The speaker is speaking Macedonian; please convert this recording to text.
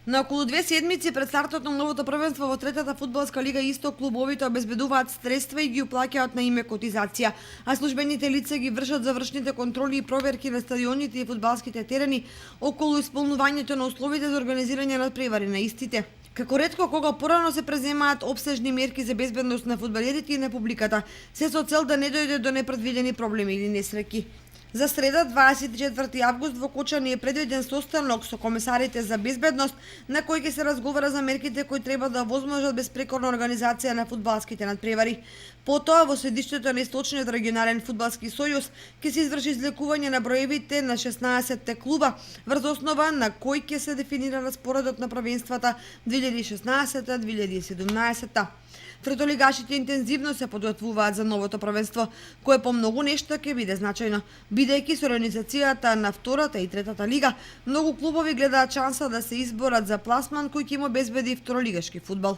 На околу 2 седмици пред стартот на новото првенство во третата фудбалска лига Исток, клубовите обезбедуваат средства и ги уплаќаат на име котизација, а службените лица ги вршат завршните контроли и проверки на стадионите и фудбалските терени околу исполнувањето на условите за организирање на превари на истите. Како ретко кога порано се преземаат обсежни мерки за безбедност на фудбалерите и на публиката, се со цел да не дојде до непредвидени проблеми или несреќи. За среда, 24 август, во Кочани е предвиден состанок со комесарите за безбедност, на кој ќе се разговара за мерките кои треба да возможат безпрекорна организација на фудбалските надпревари. Потоа, во седиштето на Источниот регионален фудбалски сојуз ќе се изврши излекување на броевите на 16 клуба, врз основа на кој ќе се дефинира распоредот на првенствата 2016-2017. Третолигашите интензивно се подготвуваат за новото првенство, кое по многу нешта ќе биде значајно. Бидејќи со организацијата на втората и третата лига, многу клубови гледаат шанса да се изборат за пласман кој ќе им обезбеди второлигашки фудбал.